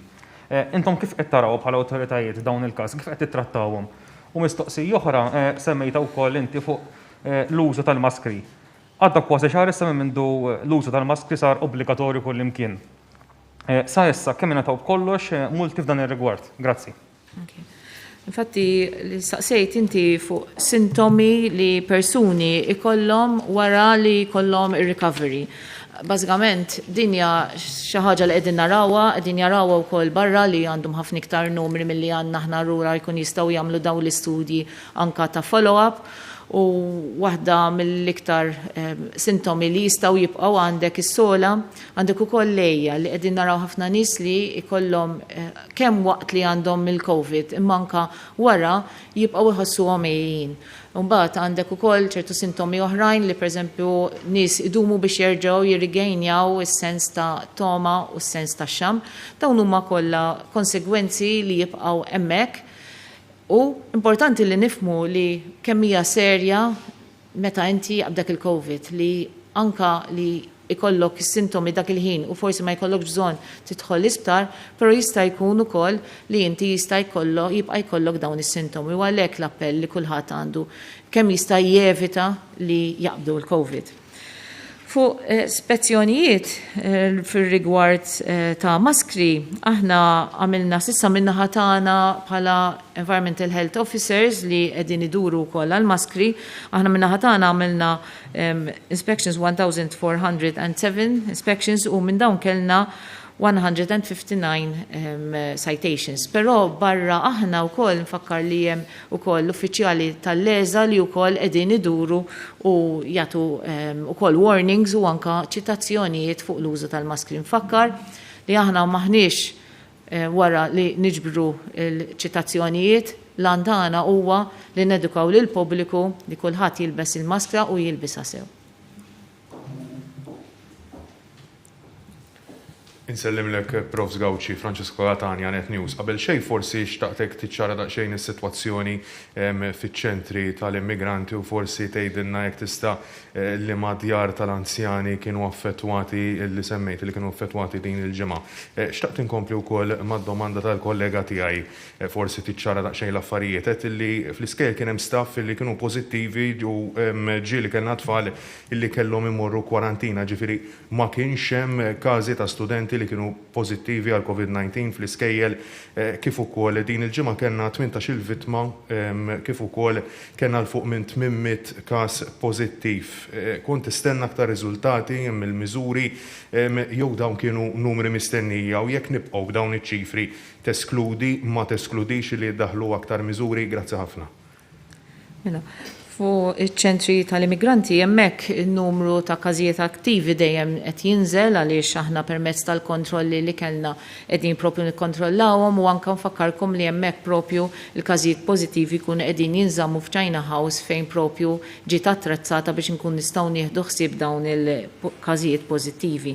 Intom kif qed taraw bħala awtoritajiet dawn il-każ, kif qed tittrattawhom? U mistoqsija oħra semmejta wkoll inti fuq l-użu tal-maskri. Għadda kważi xahar issa minn mindu l-użu tal-maskri sar obbligatorju kull imkien. Sa issa kemm ingħataw kollox multi f'dan ir-rigward. Grazzi. Infatti, li staqsejt inti fuq sintomi li persuni ikollhom wara li jkollhom ir-recovery. Bażikament dinja xi ħaġa li qegħdin narawha, qegħdin jarawha wkoll barra li għandhom ħafna iktar numri milli għandna aħna rura jkun jistgħu jagħmlu dawn l-istudji anka ta' follow-up. U waħda mill-iktar sintomi li jistgħu jibqgħu għandek is-sola, għandek ukoll lejja li qegħdin naraw ħafna nies li jkollhom kemm waqt li għandhom il-COVID imma anke wara jibqgħu jħossuhom għejjin. Mbagħad għandek ukoll ċertu sintomi oħrajn li pereżempju nies idumu biex jerġgħu jirrigainjaw is-sens ta' toma u s-sens ta' xam. Dawn huma kollha konsegwenzi li jibqgħu hemmhekk. U importanti li nifmu li kemm hija serja meta inti għabdak il-COVID li anka li ikollok is-sintomi dak il-ħin u forsi ma jkollokx bżonn tidħol l-isptar, però jista' jkun ukoll li inti jista' jibqa' jkollok dawn is-sintomi u għalhekk l-appell li kulħadd għandu kemm jista' jevita li jaqbdu l-COVID. Fuq spezzjonijiet fil-rigward ta' maskri, aħna għamilna sissa minna ħatana bħala Environmental Health Officers li qegħdin iduru wkoll għal-maskri, aħna minna ħatana għamilna inspections 1407 inspections u minn dawn kellna 159 citations. Però barra aħna wkoll nfakkar li hemm ukoll l-uffiċjali tal-leża li wkoll qegħdin iduru u jagħtu ukoll warnings u anka ċitazzjonijiet fuq l-użu tal-maskri. Nfakkar li aħna maħniex wara li niġbru l-ċitazzjonijiet l-antana huwa li nedukaw lil pubbliku li kulħadd jilbes il-maskra u jilbisha sew. Insellimlek Prof. Gawċi, Francesco Gatania, Net News. Qabel xejn forsi xtaqtek tiċċara daqsxejn is-sitwazzjoni fiċ-ċentri tal-immigranti u forsi tgħidilna jekk tista' li mad-djar tal-anzjani kienu affettwati li semmejt li kienu affettwati din il-ġimgħa. Xtaqt inkompli wkoll mad-domanda tal-kollega tiegħi forsi tiċċara daqsxejn l-affarijiet qed illi fl-iskejl kien hemm staff li kienu pożittivi u ġieli kellna tfal illi kellhom imorru kwarantina, ġifieri ma kienx hemm każi ta' studenti li kienu pożittivi għal COVID-19 fl-iskejjel kif ukoll din il-ġimgħa kellna 18 vittma kif ukoll kellna l fuq minn 800 każ pożittiv. Kont tistenna aktar riżultati mill-miżuri jew dawn kienu numri mistennija u jekk nibqgħu b'dawn iċ-ċifri teskludi ma teskludix li jiddaħħlu aktar miżuri. Grazzi ħafna. Fu iċ-ċentri tal-immigranti hemmhekk in-numru ta' każijiet attivi dejjem qed jinżel għaliex aħna permezz tal-kontrolli li kellna qegħdin propju nikkontrollawhom u anke nfakkarkom li hemmhekk propju il-każijiet pożittivi jkunu qegħdin jinżammu f'China House fejn propju ġiet attrezzata biex inkun nistgħu nieħdu ħsieb dawn il-każijiet pożittivi.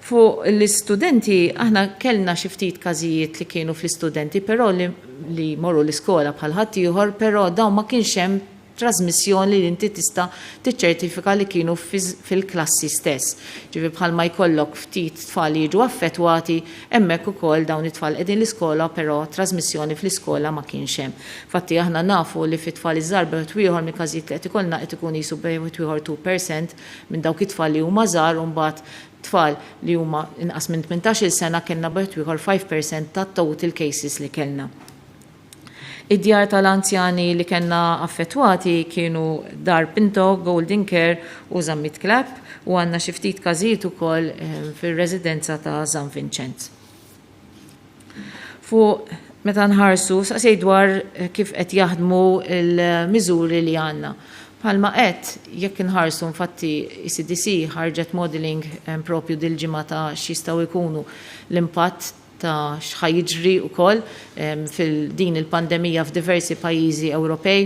Fuq l-istudenti, aħna kellna xi ftit każijiet li kienu fl-istudenti, però li morru l-iskola bħal ħadd ieħor, però dawn ma kienx hemm trasmissjoni li inti tista' tiċċertifika li kienu fil-klassi stess. Ġifi bħal ma jkollok ftit tfal jiġu affettwati, hemmhekk ukoll dawn it-tfal qegħdin l-iskola, però trasmissjoni fl-iskola ma kienx hemm. Fatti aħna nafu li fit-tfal iż-żar bejn ieħor minn każijiet li qed ikollna qed ikun jisu bejn ieħor 2% minn dawk it-tfal li huma żgħar u mbagħad tfal li huma inqas minn 18-il sena kellna bejn ieħor 5% tat-total cases li kellna. Id-djar tal-anzjani li kellna affettwati kienu Dar Pinto, Golden Care u Zammit Club u għandna xi ftit każijiet ukoll fir-residenza ta' San Vincent. Fuq meta nħarsu saqsej dwar kif qed jaħdmu l-miżuri li għandna. Bħalma qed jekk inħarsu infatti ECDC ħarġet modeling propju dil-ġimgħa ta' x'jistgħu jkunu l-impatt ta' x'ħajjiġri wkoll fil-din il-pandemija f'diversi pajjiżi Ewropej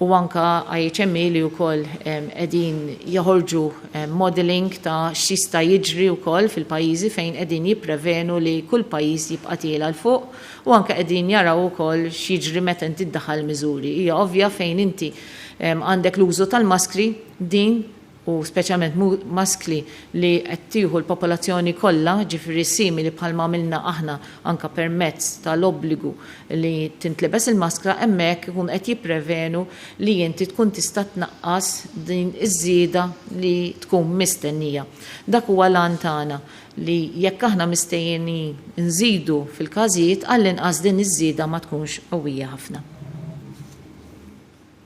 u anka IHME li wkoll qegħdin joħorġu modeling ta' x'jista' jiġri wkoll fil-pajjiżi fejn qegħdin jipprevenu li kull pajjiż jibqa' tiela l fuq u anke qegħdin jaraw ukoll x'jiġri meta inti ddaħħal miżuri. Hija ovvja fejn inti għandek l-użu tal-maskri din u speċjalment maskli li qed tieħu l-popolazzjoni kollha, ġifieri simili bħalma għamilna aħna anke permezz tal-obbligu li tintlebes il-maskra hemmhekk ikun qed jipprevenu li inti tkun tista' tnaqqas din iż-żieda li tkun mistennija. Dak huwa lan tagħna li jekk aħna mistejjeni nżidu fil-każijiet għall-inqas din iż-żieda ma tkunx qawwija ħafna.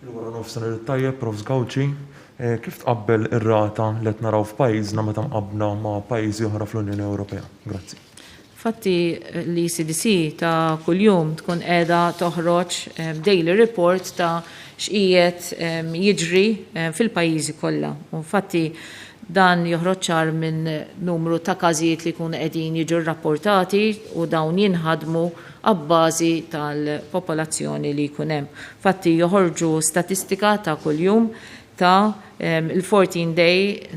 Il-wara nofsinhar tajjeb, Prof. Gawci. Kif tqabbel ir-rata li qed naraw f'pajjiżna meta mqabbla ma' pajjiżi oħra fl-Unjoni Ewropea? Grazzi. Fatti l-ECDC ta' kuljum tkun qiegħda toħroġ daily report ta' x'qiegħed jiġri fil-pajjiżi kollha. U fatti dan joħroġ ċar minn numru ta' każijiet li jkunu qegħdin jiġu rrapportati u dawn jinħadmu abbażi tal-popolazzjoni li jkun hemm. Fatti joħorġu statistika ta' kuljum ta' il-14-day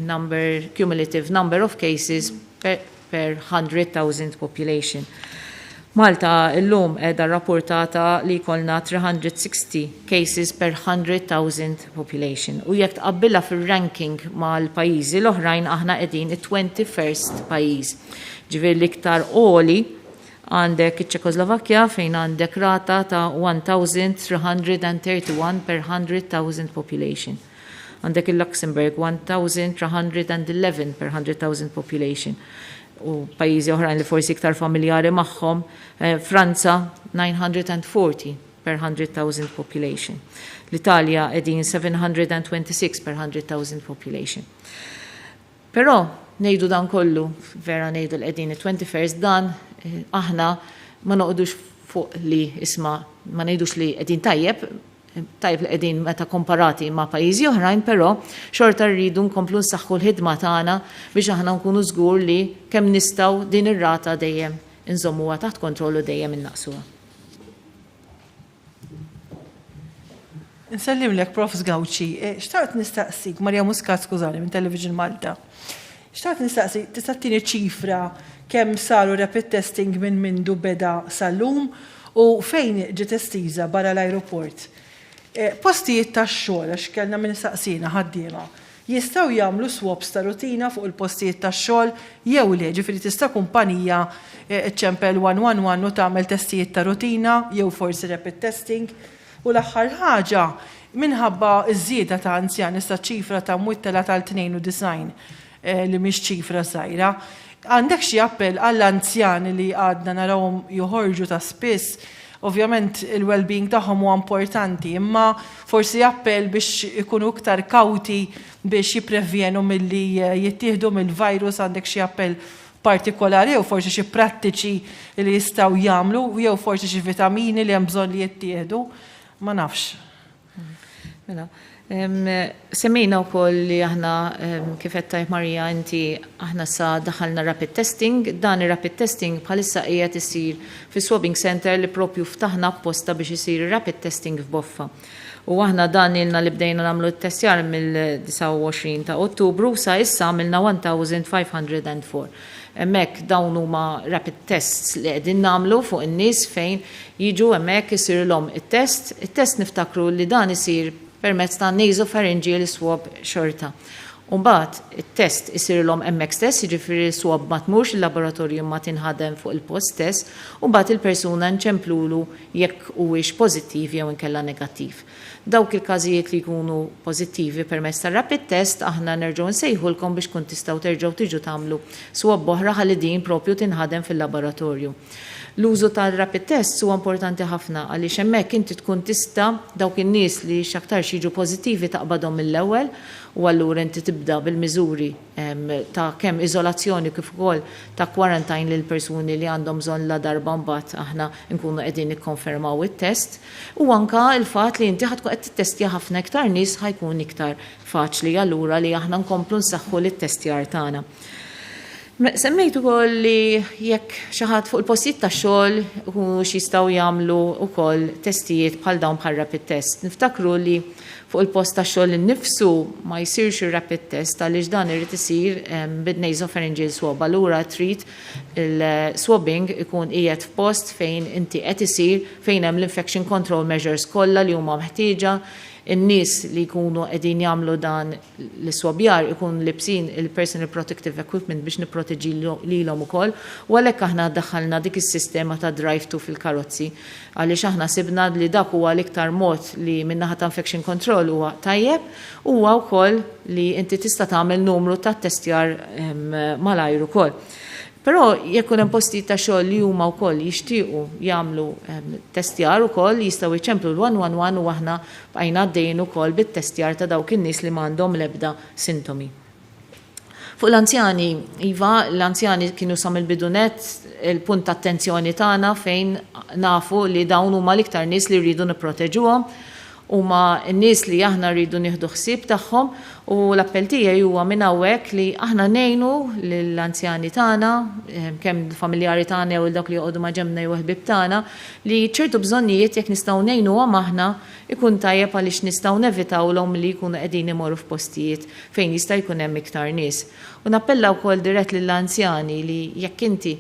cumulative number of cases per 100,000 population. Malta illum qiegħda rrapportata li jkollna 360 cases per 100,000 population. U jekk tqabbilha fir-ranking mal-pajjiżi l-oħrajn aħna qegħdin it-21st pajjiż. Ġifieri l-iktar għoli għandek iċ-Ċekoslovakkja fejn għandek rata ta' 1,331 per 100,000 population. Għandek il-Luxembourg 1,311 per 100,000 population. U pajjiżi oħrajn li forsi iktar familjari magħhom, Franza 940 per 100,000 population. L-Italja qegħdin 726 per 100,000 population. Però ngħidu dan kollu, vera ngħidu l-qegħdin it-21st dan aħna ma noqgħodux fuq li isma' ma ngħidux li qegħdin tajjeb li qegħdin meta komparati ma' pajjiżi oħrajn, però xorta rridu nkomplu nsaħħu l-ħidma tagħna biex aħna nkunu żgur li kemm nistgħu din ir-rata dejjem inżommuha taħt kontrollu dejjem innaqsuha. Nsellimlek, Prof. Gawci, xtaqt nistaqsik, Marja Muscat, skużani, minn Television Malta. Xtaqt nistaqsik, tista' tieni ċifra kemm saru rapid testing minn mindu beda sal-lum u fejn ġiet estiża barra l-ajruport. Postijiet tax-xogħol għax kellna minn saqsina ħaddiema jistgħu jagħmlu swaps ta' rutina fuq il-postijiet tax-xogħol jew le, ġifieri tista' kumpanija ċempel 111 u tagħmel testijiet ta' rutina jew forsi rapid testing. U l-aħħar ħaġa minħabba ż-żieda ta' anzjani sa' ċifra ta' mwittela tal-92 li mhix ċifra żgħira. Għandek xi appell għall-anzjani li għadna narawhom joħorġu ta' spiss, ovvjament il-well-being tagħhom huwa importanti, imma forsi appell biex ikunu iktar kawti biex jipprevjenu milli jittieħdu mill-virus, għandek xi appell partikolari jew forsi xi prattiċi li jistgħu jagħmlu jew forsi xi vitamini li hemm bżonn li jittieħdu, ma nafx. Mela, semmejna wkoll li aħna kif qed tajt Marija inti aħna sa daħalna rapid testing, dan ir-rapid testing bħalissa qiegħed isir fis-swabbing center li propju ftaħna apposta biex isir rapid testing f'Boffa. U aħna dan ilna li bdejna nagħmlu t-testjar mill-29 ta' Ottubru sa issa għamilna 1,504. Hemmhekk dawn huma rapid tests li qegħdin nagħmlu fuq in-nies fejn jiġu hemmhekk isirilhom it-test. It-test niftakru li dan isir permezz ta' nasopharyngeal swab xorta. Umbagħad it-test isirilhom hemmhekk stess, jiġifieri swab ma tmurx il-laboratorju ma tinħadem fuq il-post stess, u mbagħad il-persuna nċemplulu jekk huwiex pożittiv jew inkella negattiv. Dawk il-każijiet li jkunu pożittivi permezz tar-rapid test aħna nerġgħu nsejħulkom biex kun tistgħu terġgħu tiġu tagħmlu swab oħra ħalli din propju tinħadem fil-laboratorju. L-użu tal-rapid test huwa importanti ħafna għaliex hemmhekk inti tkun tista' dawk in-nies li x'aktar jiġu pożittivi taqbadhom mill-ewwel u allura inti tibda bil-miżuri ta' kemm iżolazzjoni kif ukoll ta' quarantine lil persuni li għandhom bżonn la darba mbagħad aħna nkunu qegħdin nikkonfermaw it-test u anke l-fatt li inti ħadkun qed tittestja ħafna iktar nies ħajkun iktar faċli allura li aħna nkomplu nsaħħu lit-testjar tagħna. Semmejtu ukoll li jekk xi ħadd fuq il-postijiet tax-xogħol x'jistgħu jagħmlu wkoll testijiet bħal dawn bħal rapid test. Niftakru li fuq il-post tax-xogħol innifsu ma jsirx ir-rapid test għaliex dan irid isir bid-nasopharyngeal swab. Allura trid il-swabbing ikun qiegħed f'post fejn inti qed isir fejn hemm l-infection control measures kollha li huma meħtieġa. In-nies li jkunu qegħdin jagħmlu dan l-swabjar ikun libsin il-personal protective equipment biex nipproteġi lilhom ukoll u għalhekk aħna ddaħħalna dik is-sistema ta' drive-thru fil-karozzi għaliex aħna sibna li dak huwa l-iktar mod li min-naħa ta' infection control huwa tajjeb huwa wkoll li inti tista' tagħmel numru ta' testjar malajr ukoll. Però jekk hemm postijiet ta' xogħol li huma wkoll jixtiequ jagħmlu testjar ukoll jistgħu jċemplu l-111 u aħna bqajna għaddejjin ukoll bit-testjar ta' dawk in-nies li m'għandhom l-ebda sintomi. Fuq l-anzjani, iva, l-anzjani kienu sa mill-bidunet il-punt ta' attenzjoni tagħna fejn nafu li dawn huma l-iktar nies li rridu nipproteġuhom huma n-nies li aħna rridu nieħdu ħsieb tagħhom u l-appell tiegħi huwa minn hawnhekk li aħna ngħinu lill-anzjani tagħna kemm familjari tagħna jew dawk li joqogħdu ma' ġembna jew ħbieb tagħna li ċertu bżonnijiet jekk nistgħu ngħinuhom aħna ikun tajjeb għaliex nistgħu nevitawlhom li jkunu qegħdin imorru f'postijiet fejn jista' jkun hemm iktar nies. U nappella wkoll dirett lill-anzjani li jekk inti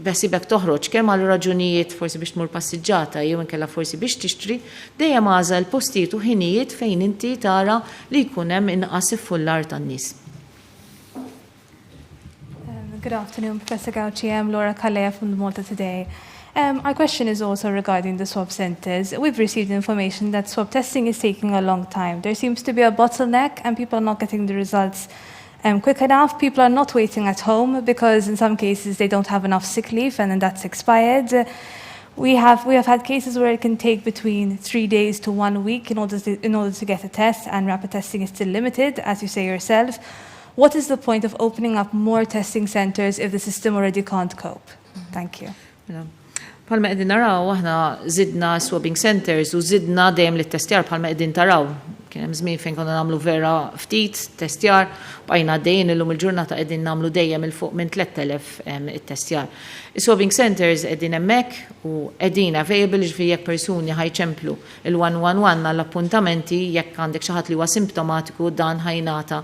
beħsibek toħroġ kemm għal raġunijiet forsi biex tmur passiġġata jew inkella forsi biex tixtri, dejjem għażel postijiet u ħinijiet fejn inti tara li jkun hemm inqas iffullar tan-nies. Good afternoon, Professor Gauci. I'm Laura Kalea from Malta today. Our question is also regarding the swab centers. We've received information that swab testing is taking a long time. There seems to be a bottleneck and people are not getting the results quick enough. People are not waiting at home because in some cases they don't have enough sick leave and then that's expired. We have had cases where it can take between 3 days to 1 week in order to get a test, and rapid testing is still limited, as you say yourself. What is the point of opening up more testing centers if the system already can't cope? Thank you. Palma qegħdin naraw aħna żidna swabbing centers u żidna dejjem lit-testjar palma qegħdin taraw. Kien hemm żmien fejn konna nagħmlu vera ftit testjar, bqajna dejjem illum il-ġurnata qegħdin nagħmlu dejjem il fuq minn 3000 it-testjar. Is-swabbing centers qegħdin hemmhekk u qegħdin available ġifieri jekk persuni ħajċemplu il-111 għall-appuntamenti jekk għandek xi ħadd li huwa simptomatiku dan ħajnata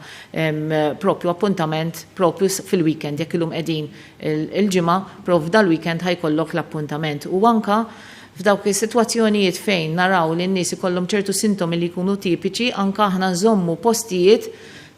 propju appuntament propju fil-weekend jekk illum qegħdin il-ġimgħa prof dal-weekend ħajkollok l-appuntament u anke f'dawk is-sitwazzjonijiet fejn naraw li n-nies ikollhom ċertu sintomi li jkunu tipiċi anke aħna nżommu postijiet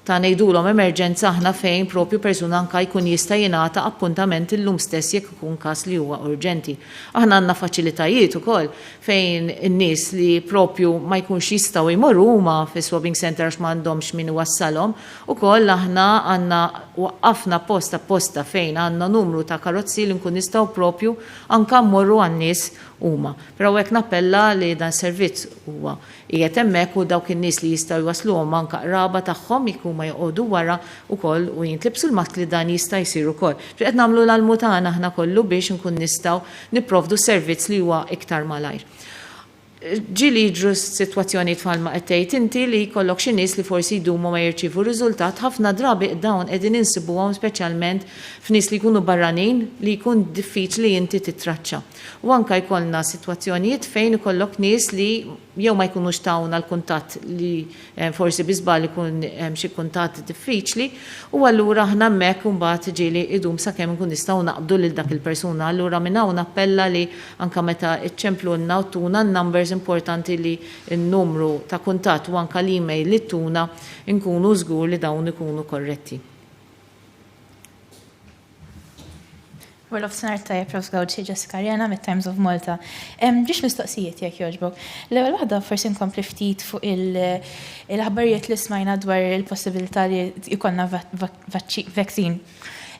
ta' ngħidulhom emerġenza aħna fejn propju persuna anke jkun jista' jingħata appuntament illum stess jekk ikun każ li huwa urġenti. Aħna għandna faċilitajiet ukoll fejn in-nies li propju ma jkunx jistgħu jmorru huma fis-swabbing center għax m'għandhomx min iwassalhom, ukoll aħna għandna waqqafna posta fejn għandna numru ta' karozzi li nkun nistgħu propju anke mmorru għan-nies huma. Però hekk nappella li dan servizz huwa qiegħed hemmhekk u dawk in-nies li jistgħu jwasluhom anke qraba tagħhom jkunu ma joqogħdu wara wkoll u jintlibsu l-mask li dan jista' jsir ukoll. Qed nagħmlu l-almu tagħna aħna kollu biex nkun nistgħu nipprovdu servizz li huwa iktar malajr. ġili ġru situazzjoni tfalma għettejt inti li kollok xi nies li forsi jdumu ma jirċivu riżultat, ħafna drabi dawn qegħdin insibuhom speċjalment f'nies li jkunu barranin li jkun diffiċli inti titraċċa. U anke jkollna sitwazzjonijiet fejn ikollok nies li jew ma jkunux tawna l-kuntatt li forsi biżbal ikun xi kuntatt diffiċli u allura aħna hemmhekk imbagħad ġieli idum sakemm nkun nistgħu naqbdu lil dak il-persuna. Allura minn hawn appella li anke meta iċċemplulna u tuna n-numbers importanti li n-numru ta' kuntatt u anke l-email li tuna nkunu żgur li dawn ikunu korretti. Well, of Senar Tajab, Prof. Gawci, Jessica Arjana, mit-Times of Malta. Ġiex mistoqsijiet jek joġbok. L-ewwel waħda forsi nkompli ftit fuq il-ħabbarijiet li smajna dwar il-possibilità li jkollna vaccine.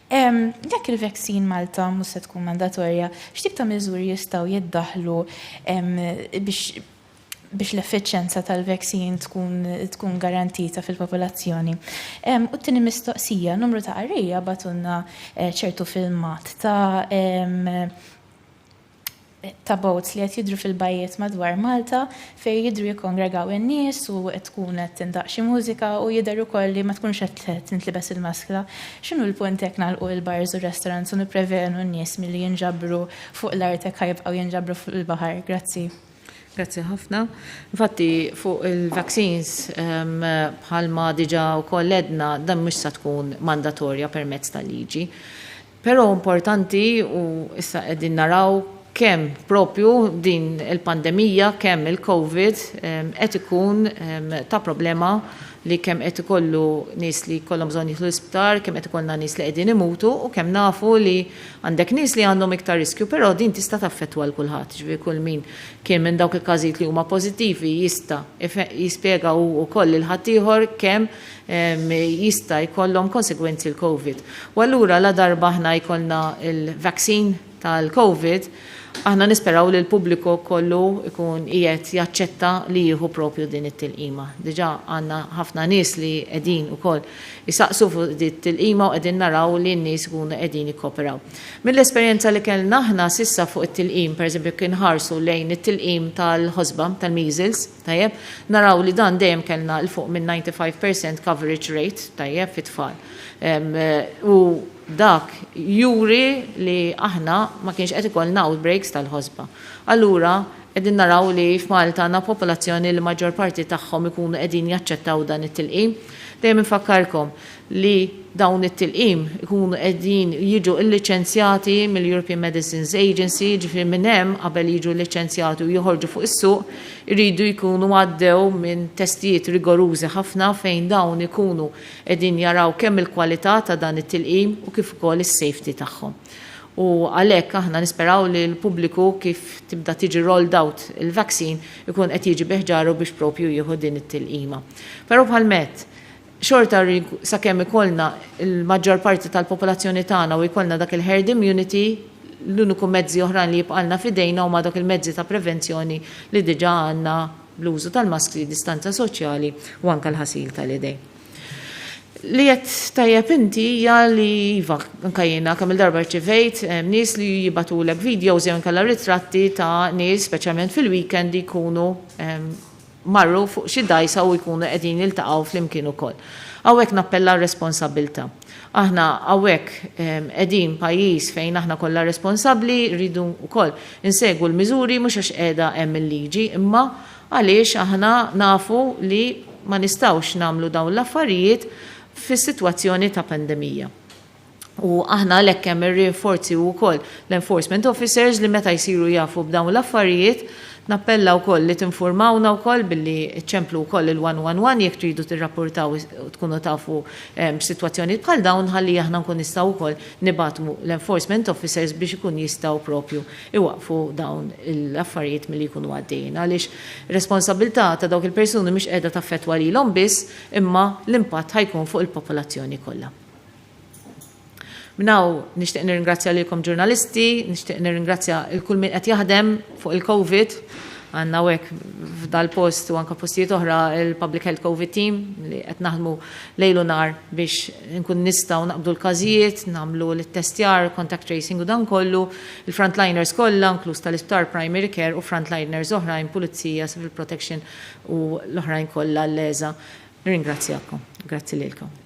Dak il-vaccine Malta mhux se tkun mandatorja, x'tip ta' miżuri jistgħu jiddaħħlu biex l-effiċenza tal-vaccine tkun garantita fil-popolazzjoni. U t-tini mistoqsija, numru ta' qarrija batunna ċertu filmat ta' boats li qed jidru fil-bajjiet madwar Malta fej jidru jikkongregaw in-nies u qed tkun qed tindaq xi mużika u jidher ukoll li ma tkunx qed tintlibes il-maskla. X'inhu l-punt jekk nagħlqu il-bars u restaurants u nipprevenu n-nies milli jinġabru fuq l-art hekk jibqgħu jinġabru fuq il-baħar? Grazzi. Grazzi ħafna. Infatti fuq il-vaccines bħalma diġa wkoll edna dan mhux se tkun mandatorja permezz tal-liġi. Però importanti u issa qegħdin naraw kemm propju din il-pandemija, kemm il-COVID qed ikun ta' problema li kemm qed ikollu nies li jkollhom bżonn jidħlu l-isptar, kemm qed ikollna nies li qegħdin imutu u kemm nafu li għandek nies li għandhom iktar riskju, però din tista' taffettwa l kulħadd. Ġifieri kull min kien minn dawk il-każijiet li huma pożittivi jista' jispjega wkoll il ħaddieħor kemm jista' jkollhom konsegwenzi l-COVID. U allura la darba aħna jkollna il-vaccine tal-COVID, aħna nisperaw li l-pubbliku kollu ikun qiegħed jaċċetta li jieħu propju din it-tilqima. Diġà għandna ħafna nies li qegħdin ukoll jisaqsu fuq din it-tilqima u qegħdin naraw li n-nies ikunu qegħdin jikkoperaw. Mill-esperjenza li kellna aħna sissa fuq it-tilqim, pereżempju kien ħarsu lejn it-tilqim tal-ħosba tal-measles, tajjeb, naraw li dan dejjem kellna l fuq minn 95% coverage rate, tajjeb, fit-tfal. U dak juri li aħna ma kienx qed ikollna outbreaks tal-ħosba. Allura qegħdin naraw li f'Malta għandna popolazzjoni li maġġor parti tagħhom ikunu qegħdin jaċċettaw dan it-tilqim. Dejjem infakkarkom li dawn it-tilqim ikunu qegħdin jiġu illiċenzjati mill-European Medicines Agency, ġifier minn hemm qabel jiġu liċenzjati u joħorġu fuq is-suq, iridu jkunu għaddew minn testijiet rigorużi ħafna fejn dawn ikunu qegħdin jaraw kemm il-kwalità ta' dan it-tilqim u kif ukoll is-safety tagħhom. U għalhekk aħna nisperaw li l-pubbliku kif tibda tiġi rolled out il-vaccine ikun qed jiġi beħġaru biex propju jieħu din it-tilqima. Però bħalmet xorta sakemm ikollna il-maġġor parti tal-popolazzjoni tagħna u jkollna dak il-herd immunity, l-uniku mezzi oħrajn li jibqalna f'idejna huma dak il-mezzi ta' prevenzjoni li diġà għandna bl-użu tal-maskri, distanza soċjali u anke l-ħasil tal-idej. Li qed tajjeb inti hija li iva anke jiena kemm il-darba rċevejt nies li jibatulek videos jew inkella ritratti ta' nies speċjalment fil-weekend li jkunu marru fuq xi dajsa u jkunu qegħdin jiltaqgħu flimkien ukoll. Hawnhekk nappella r-responsabilità. Aħna hawnhekk qegħdin pajjiż fejn aħna kollha responsabbli, rridu wkoll insegwu l-miżuri mhux għax qiegħda hemm il-liġi, imma għaliex aħna nafu li ma nistgħux nagħmlu dawn l-affarijiet fis-sitwazzjoni ta' pandemija. U aħna għalhekk hemm ir-rinforzi wkoll l-enforcement officers li meta jsiru jafu b'dawn l-affarijiet nappella wkoll li tinformawna wkoll billi ċemplu wkoll il-111 jekk tridu tirrapportaw u tkunu tafu b'sitwazzjonijiet bħal dawn ħalli aħna nkun nistgħu wkoll nibagħtu l-enforcement officers biex ikun jistgħu propju iwaqfu dawn l-affarijiet milli jkunu għaddejjin. Għaliex responsabilità ta' dawk il-persuni mhix qiegħda taffettwa lilhom biss, imma l-impatt ħajkun fuq il-popolazzjoni kollha. Minnaw, nishtiq nirringrazzja lilkom ġurnalisti, nishtiq nirringrazzja il-kull min qed jaħdem fuq il-COVID, Għanna hekk f'dal-post u anke postijiet oħra il-Public Health COVID Team li qed naħdmu lejlu nar biex nkun nistgħu naqbdu l-każijiet, nagħmlu l-testjar, contact tracing u dan kollu, il-frontliners kollha inkluż tal-isptar primary care u frontliners oħrajn, pulizija, civil protection u l-oħrajn kollha l-leża. Ringrazzjakom. Grazzi lilkom.